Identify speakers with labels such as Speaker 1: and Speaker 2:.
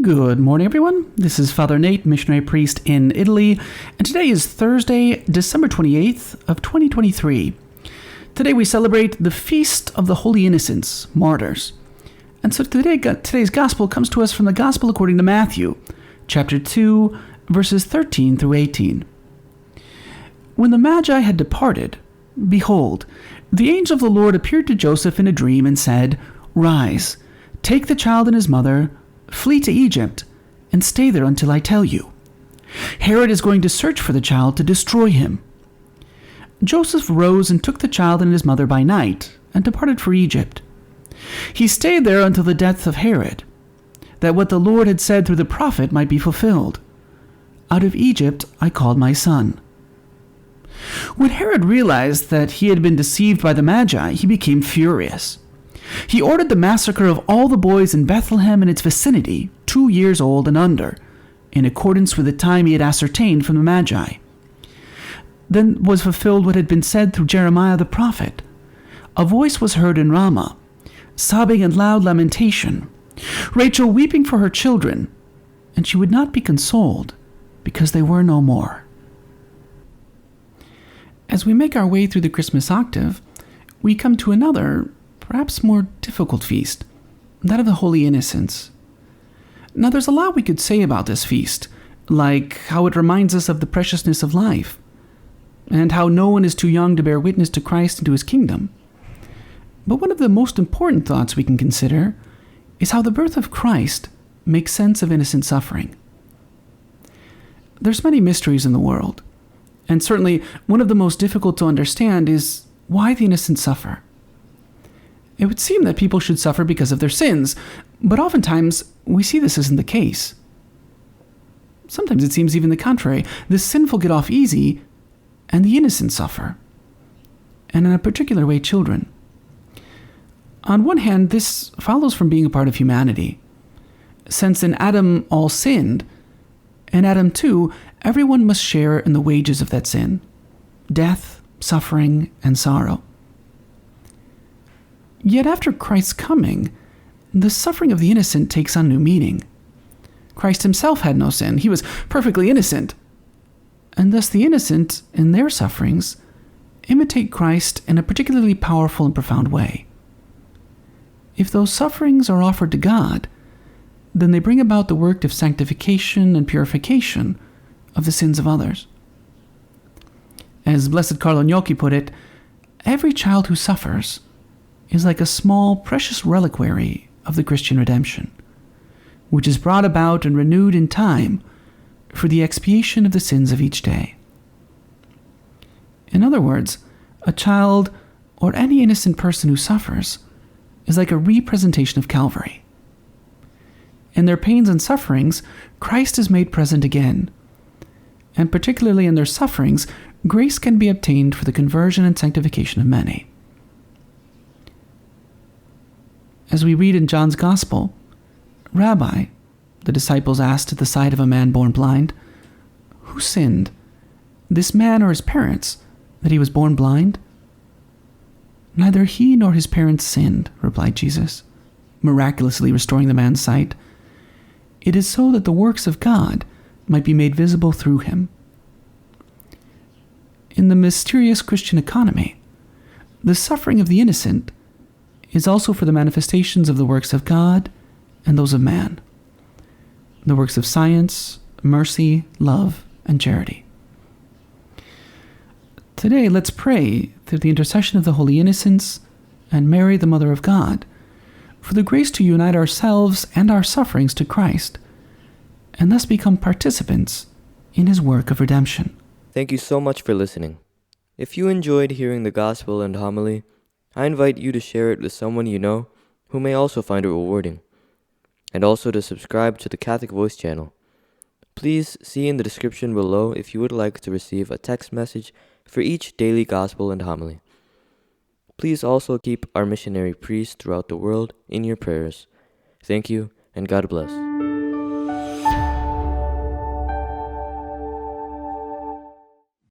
Speaker 1: Good morning, everyone. This is Father Nate, missionary priest in Italy, and today is Thursday, December 28th of 2023. Today we celebrate the Feast of the Holy Innocents, Martyrs. And so today's Gospel comes to us from the Gospel according to Matthew, chapter 2, verses 13 through 18. When the magi had departed, behold, the angel of the Lord appeared to Joseph in a dream and said, "Rise, take the child and his mother, flee to Egypt, and stay there until I tell you. Herod is going to search for the child to destroy him." Joseph rose and took the child and his mother by night, and departed for Egypt. He stayed there until the death of Herod, that what the Lord had said through the prophet might be fulfilled. "Out of Egypt I called my son." When Herod realized that he had been deceived by the Magi, he became furious. He ordered the massacre of all the boys in Bethlehem and its vicinity, 2 years old and under, in accordance with the time he had ascertained from the Magi. Then was fulfilled what had been said through Jeremiah the prophet. A voice was heard in Ramah, sobbing and loud lamentation, Rachel weeping for her children, and she would not be consoled, because they were no more. As we make our way through the Christmas octave, we come to another, perhaps more difficult feast, that of the Holy Innocents. Now, there's a lot we could say about this feast, like how it reminds us of the preciousness of life, and how no one is too young to bear witness to Christ and to his kingdom. But one of the most important thoughts we can consider is how the birth of Christ makes sense of innocent suffering. There's many mysteries in the world, and certainly one of the most difficult to understand is why the innocent suffer. It would seem that people should suffer because of their sins, but oftentimes we see this isn't the case. Sometimes it seems even the contrary. The sinful get off easy, and the innocent suffer, and in a particular way, children. On one hand, this follows from being a part of humanity. Since in Adam all sinned, in Adam too, everyone must share in the wages of that sin: death, suffering, and sorrow. Yet after Christ's coming, the suffering of the innocent takes on new meaning. Christ himself had no sin. He was perfectly innocent. And thus the innocent, in their sufferings, imitate Christ in a particularly powerful and profound way. If those sufferings are offered to God, then they bring about the work of sanctification and purification of the sins of others. As Blessed Carlo Gnocchi put it, every child who suffers is like a small, precious reliquary of the Christian redemption, which is brought about and renewed in time for the expiation of the sins of each day. In other words, a child or any innocent person who suffers is like a representation of Calvary. In their pains and sufferings, Christ is made present again, and particularly in their sufferings, grace can be obtained for the conversion and sanctification of many. As we read in John's Gospel, "Rabbi," the disciples asked at the sight of a man born blind, "Who sinned, this man or his parents, that he was born blind?" "Neither he nor his parents sinned," replied Jesus, miraculously restoring the man's sight. "It is so that the works of God might be made visible through him." In the mysterious Christian economy, the suffering of the innocent is also for the manifestations of the works of God and those of man, the works of science, mercy, love, and charity. Today, let's pray through the intercession of the Holy Innocents and Mary, the Mother of God, for the grace to unite ourselves and our sufferings to Christ, and thus become participants in his work of redemption.
Speaker 2: Thank you so much for listening. If you enjoyed hearing the Gospel and homily, I invite you to share it with someone you know who may also find it rewarding, and also to subscribe to the Catholic Voice channel. Please see in the description below if you would like to receive a text message for each daily Gospel and homily. Please also keep our missionary priests throughout the world in your prayers. Thank you, and God bless.